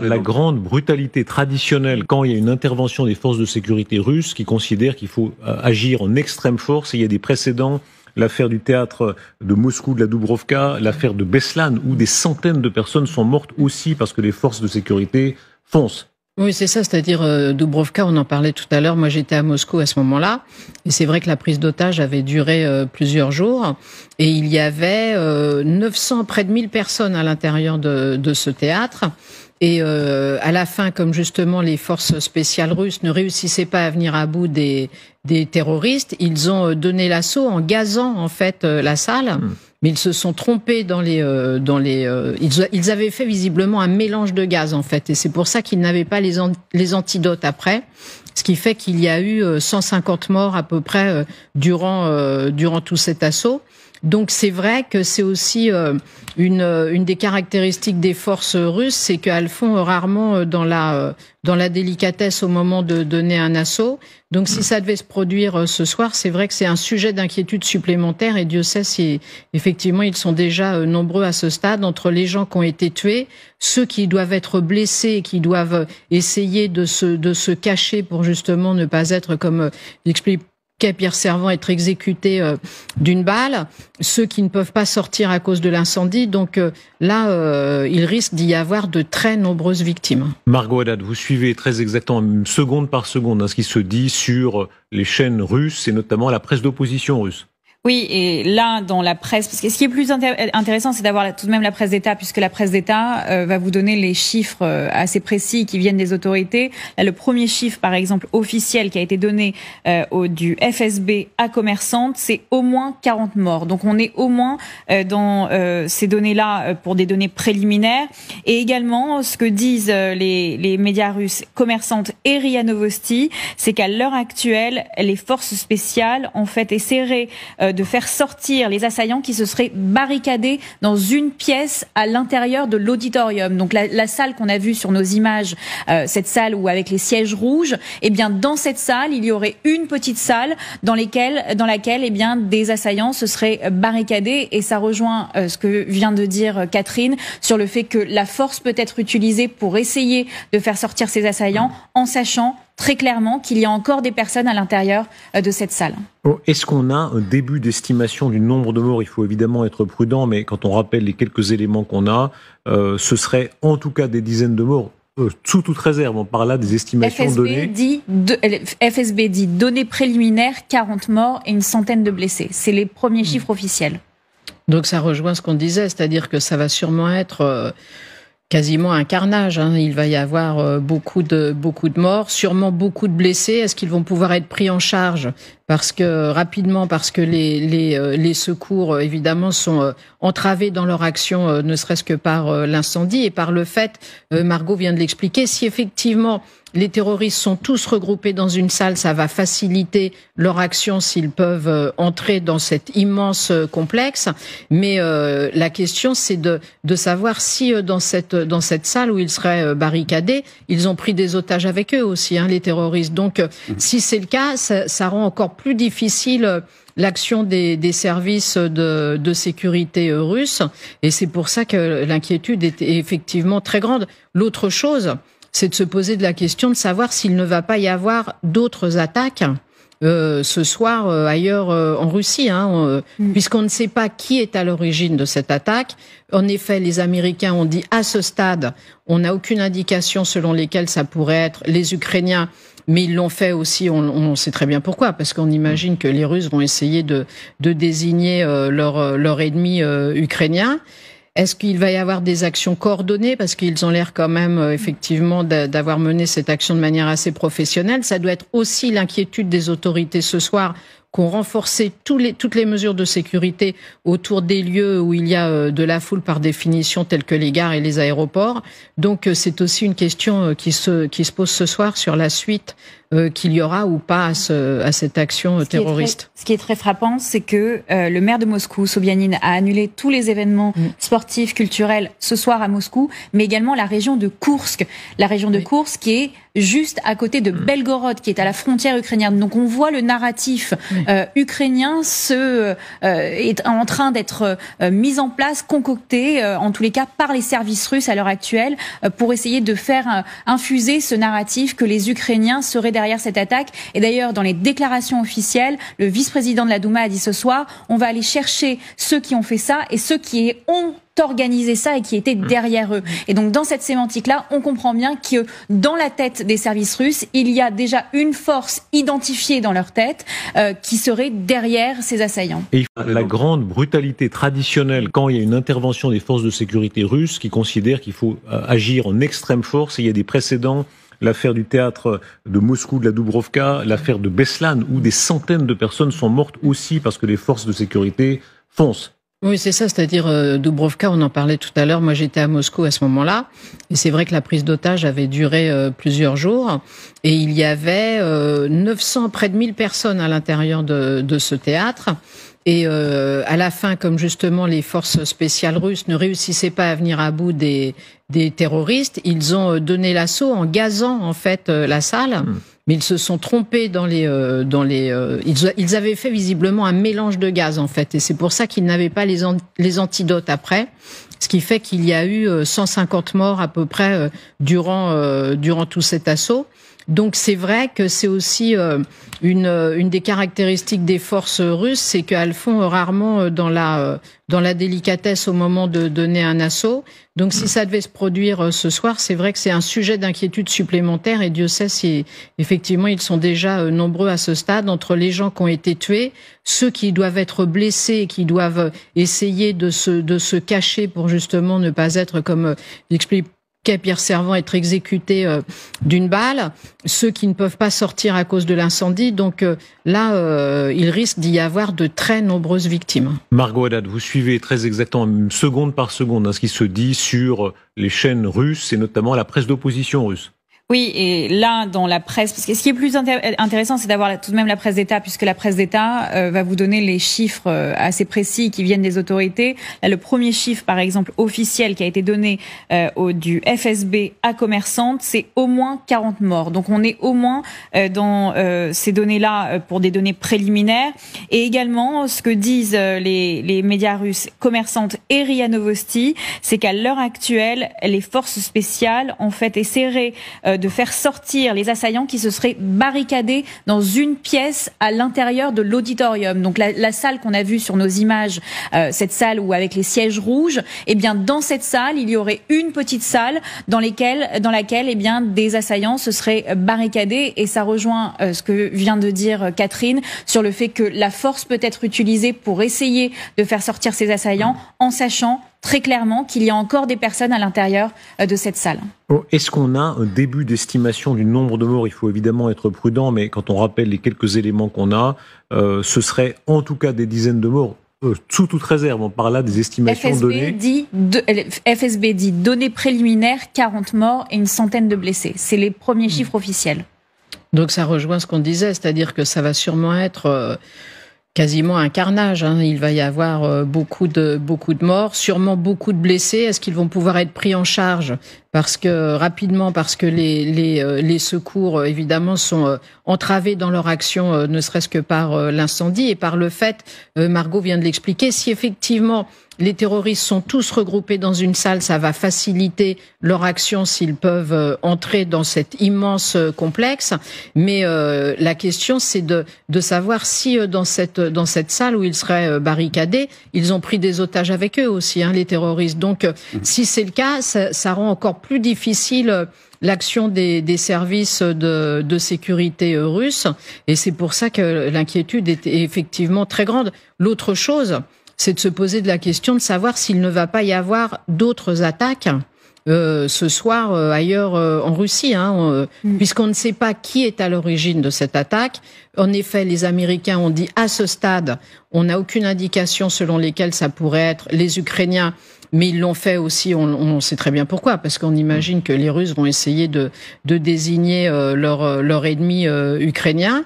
La grande brutalité traditionnelle quand il y a une intervention des forces de sécurité russes qui considèrent qu'il faut agir en extrême force. Et il y a des précédents, l'affaire du théâtre de Moscou, de la Dubrovka, l'affaire de Beslan, où des centaines de personnes sont mortes aussi parce que les forces de sécurité foncent. Oui, c'est ça, c'est-à-dire Dubrovka, on en parlait tout à l'heure, moi j'étais à Moscou à ce moment-là, et c'est vrai que la prise d'otage avait duré plusieurs jours, et il y avait 900, près de 1000 personnes à l'intérieur de ce théâtre, et à la fin, comme justement les forces spéciales russes ne réussissaient pas à venir à bout des terroristes, ils ont donné l'assaut en gazant en fait la salle. Mais ils se sont trompés ils avaient fait visiblement un mélange de gaz en fait, et c'est pour ça qu'ils n'avaient pas les antidotes après, ce qui fait qu'il y a eu 150 morts à peu près durant tout cet assaut. Donc c'est vrai que c'est aussi une des caractéristiques des forces russes, c'est qu'elles font rarement dans la délicatesse au moment de donner un assaut. Donc si ça devait se produire ce soir, c'est vrai que c'est un sujet d'inquiétude supplémentaire, et Dieu sait si effectivement ils sont déjà nombreux à ce stade, entre les gens qui ont été tués, ceux qui doivent être blessés et qui doivent essayer de se cacher pour justement ne pas être, comme l'explique Pierre Servant, être exécuté d'une balle, ceux qui ne peuvent pas sortir à cause de l'incendie. Donc là, il risque d'y avoir de très nombreuses victimes. Margot Haddad, vous suivez très exactement, seconde par seconde, ce qui se dit sur les chaînes russes et notamment la presse d'opposition russe. Oui, et là, dans la presse, parce que ce qui est plus intéressant, c'est d'avoir tout de même la presse d'État, puisque la presse d'État va vous donner les chiffres assez précis qui viennent des autorités. Là, le premier chiffre, par exemple, officiel qui a été donné du FSB à Commerçante, c'est au moins 40 morts. Donc, on est au moins dans ces données-là pour des données préliminaires. Et également, ce que disent les médias russes, Commerçante et RIA Novosti, c'est qu'à l'heure actuelle, les forces spéciales, en fait, essaieraient de faire sortir les assaillants qui se seraient barricadés dans une pièce à l'intérieur de l'auditorium. Donc la salle qu'on a vue sur nos images, cette salle où avec les sièges rouges, eh bien dans cette salle, il y aurait une petite salle dans laquelle eh bien des assaillants se seraient barricadés, et ça rejoint ce que vient de dire Catherine sur le fait que la force peut être utilisée pour essayer de faire sortir ces assaillants en sachant très clairement qu'il y a encore des personnes à l'intérieur de cette salle. Est-ce qu'on a un début d'estimation du nombre de morts? Il faut évidemment être prudent, mais quand on rappelle les quelques éléments qu'on a, ce serait en tout cas des dizaines de morts, sous toute réserve. On parle là des estimations données. FSB dit données préliminaires, 40 morts et une centaine de blessés. C'est les premiers chiffres officiels. Donc ça rejoint ce qu'on disait, c'est-à-dire que ça va sûrement être quasiment un carnage. Il va y avoir beaucoup de morts, sûrement beaucoup de blessés. Est-ce qu'ils vont pouvoir être pris en charge parce que les secours évidemment sont entravés dans leur action, ne serait-ce que par l'incendie et par le fait, Margot vient de l'expliquer, si effectivement les terroristes sont tous regroupés dans une salle, ça va faciliter leur action s'ils peuvent entrer dans cet immense complexe. Mais la question, c'est de savoir si dans cette salle où ils seraient barricadés, ils ont pris des otages avec eux aussi, les terroristes. Donc, si c'est le cas, ça rend encore plus difficile l'action des services de sécurité russes. Et c'est pour ça que l'inquiétude est effectivement très grande. L'autre chose, c'est de se poser de la question de savoir s'il ne va pas y avoir d'autres attaques ce soir ailleurs en Russie, puisqu'on ne sait pas qui est à l'origine de cette attaque. En effet, les Américains ont dit à ce stade, on n'a aucune indication selon lesquelles ça pourrait être les Ukrainiens, mais ils l'ont fait aussi, on sait très bien pourquoi, parce qu'on imagine que les Russes vont essayer de désigner leur ennemi ukrainien. Est-ce qu'il va y avoir des actions coordonnées? Parce qu'ils ont l'air quand même, effectivement, d'avoir mené cette action de manière assez professionnelle. Ça doit être aussi l'inquiétude des autorités ce soir, qu'ont renforcé toutes les mesures de sécurité autour des lieux où il y a de la foule par définition, tels que les gares et les aéroports. Donc c'est aussi une question qui se pose ce soir sur la suite qu'il y aura ou pas à cette action terroriste. Ce qui est très frappant, c'est que le maire de Moscou, Sobyanin, a annulé tous les événements sportifs, culturels ce soir à Moscou, mais également la région de Koursk. La région de Koursk qui est juste à côté de Belgorod, qui est à la frontière ukrainienne. Donc on voit le narratif ukrainien est en train d'être mis en place, concocté, en tous les cas par les services russes à l'heure actuelle, pour essayer de faire infuser ce narratif que les Ukrainiens seraient derrière cette attaque. Et d'ailleurs, dans les déclarations officielles, le vice-président de la Douma a dit ce soir, on va aller chercher ceux qui ont fait ça et ceux qui ont organisé ça et qui étaient derrière eux. Et donc dans cette sémantique-là, on comprend bien que dans la tête des services russes, il y a déjà une force identifiée dans leur tête qui serait derrière ces assaillants. Et la grande brutalité traditionnelle quand il y a une intervention des forces de sécurité russes qui considèrent qu'il faut agir en extrême force, et il y a des précédents. L'affaire du théâtre de Moscou, de la Dubrovka, l'affaire de Beslan, où des centaines de personnes sont mortes aussi parce que les forces de sécurité foncent. Oui, c'est ça, c'est-à-dire Dubrovka, on en parlait tout à l'heure, moi j'étais à Moscou à ce moment-là, et c'est vrai que la prise d'otage avait duré plusieurs jours, et il y avait 900, près de 1000 personnes à l'intérieur de ce théâtre, et à la fin, comme justement les forces spéciales russes ne réussissaient pas à venir à bout des terroristes, ils ont donné l'assaut en gazant en fait la salle. Mais ils se sont trompés ils avaient fait visiblement un mélange de gaz en fait, et c'est pour ça qu'ils n'avaient pas les antidotes après, ce qui fait qu'il y a eu 150 morts à peu près durant tout cet assaut. Donc c'est vrai que c'est aussi une des caractéristiques des forces russes, c'est qu'elles font rarement dans la délicatesse au moment de donner un assaut. Donc si ça devait se produire ce soir, c'est vrai que c'est un sujet d'inquiétude supplémentaire, et Dieu sait si effectivement ils sont déjà nombreux à ce stade, entre les gens qui ont été tués, ceux qui doivent être blessés et qui doivent essayer de se cacher pour justement ne pas être, comme j'explique Pierre Servant, être exécuté d'une balle, ceux qui ne peuvent pas sortir à cause de l'incendie. Donc là, il risque d'y avoir de très nombreuses victimes. Margot Haddad, vous suivez très exactement, seconde par seconde, ce qui se dit sur les chaînes russes et notamment la presse d'opposition russe. Oui, et là, dans la presse, parce que ce qui est plus intéressant, c'est d'avoir tout de même la presse d'État, puisque la presse d'État va vous donner les chiffres assez précis qui viennent des autorités. Là, le premier chiffre, par exemple, officiel qui a été donné du FSB à Commerçante, c'est au moins 40 morts. Donc, on est au moins dans ces données-là pour des données préliminaires. Et également, ce que disent les médias russes, Commerçante et RIA Novosti, c'est qu'à l'heure actuelle, les forces spéciales, en fait, essaieraient de faire sortir les assaillants qui se seraient barricadés dans une pièce à l'intérieur de l'auditorium. Donc la salle qu'on a vue sur nos images, cette salle où avec les sièges rouges, eh bien dans cette salle, il y aurait une petite salle dans laquelle eh bien des assaillants se seraient barricadés, et ça rejoint ce que vient de dire Catherine sur le fait que la force peut être utilisée pour essayer de faire sortir ces assaillants en sachant très clairement qu'il y a encore des personnes à l'intérieur de cette salle. Est-ce qu'on a un début d'estimation du nombre de morts? Il faut évidemment être prudent, mais quand on rappelle les quelques éléments qu'on a, ce serait en tout cas des dizaines de morts, sous toute réserve. On parle là des estimations données. FSB dit données préliminaires, 40 morts et une centaine de blessés. C'est les premiers chiffres officiels. Donc ça rejoint ce qu'on disait, c'est-à-dire que ça va sûrement être quasiment un carnage. Il va y avoir beaucoup de morts, sûrement beaucoup de blessés. Est-ce qu'ils vont pouvoir être pris en charge parce que les secours évidemment sont entravés dans leur action, ne serait-ce que par l'incendie et par le fait, Margot vient de l'expliquer, si effectivement les terroristes sont tous regroupés dans une salle, ça va faciliter leur action s'ils peuvent entrer dans cet immense complexe. Mais la question, c'est de savoir si dans cette salle où ils seraient barricadés, ils ont pris des otages avec eux aussi, les terroristes. Donc, si c'est le cas, ça rend encore plus difficile l'action des services de sécurité russes. Et c'est pour ça que l'inquiétude est effectivement très grande. L'autre chose, c'est de se poser de la question de savoir s'il ne va pas y avoir d'autres attaques ce soir ailleurs en Russie, puisqu'on ne sait pas qui est à l'origine de cette attaque. En effet, les Américains ont dit à ce stade, on n'a aucune indication selon lesquelles ça pourrait être les Ukrainiens, mais ils l'ont fait aussi, on sait très bien pourquoi, parce qu'on imagine que les Russes vont essayer de désigner leur ennemi ukrainien.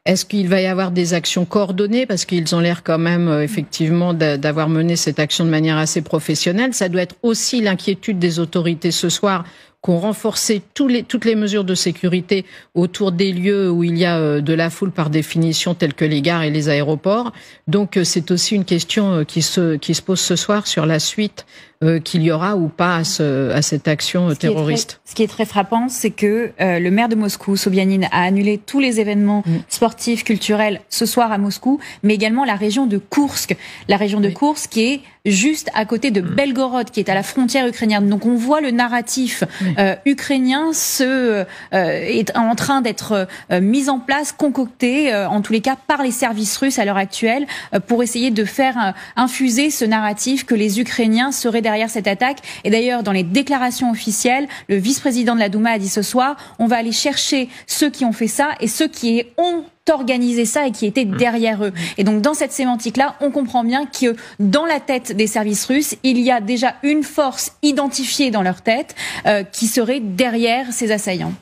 Est-ce qu'il va y avoir des actions coordonnées? Parce qu'ils ont l'air quand même, effectivement, d'avoir mené cette action de manière assez professionnelle. Ça doit être aussi l'inquiétude des autorités ce soir qu'ont renforcé toutes les mesures de sécurité autour des lieux où il y a de la foule par définition, tels que les gares et les aéroports. Donc c'est aussi une question qui se pose ce soir sur la suite qu'il y aura ou pas à cette action terroriste. Ce qui est très frappant, c'est que le maire de Moscou, Sobyanin, a annulé tous les événements sportifs, culturels ce soir à Moscou, mais également la région de Koursk. La région de Koursk qui est juste à côté de Belgorod, qui est à la frontière ukrainienne. Donc on voit le narratif ukrainien est en train d'être mis en place, concocté, en tous les cas par les services russes à l'heure actuelle, pour essayer de faire infuser ce narratif que les Ukrainiens seraient derrière cette attaque. Et d'ailleurs, dans les déclarations officielles, le vice-président de la Douma a dit ce soir, on va aller chercher ceux qui ont fait ça et ceux qui ont organisé ça et qui étaient derrière eux. Et donc dans cette sémantique-là, on comprend bien que dans la tête des services russes, il y a déjà une force identifiée dans leur tête qui serait derrière ces assaillants.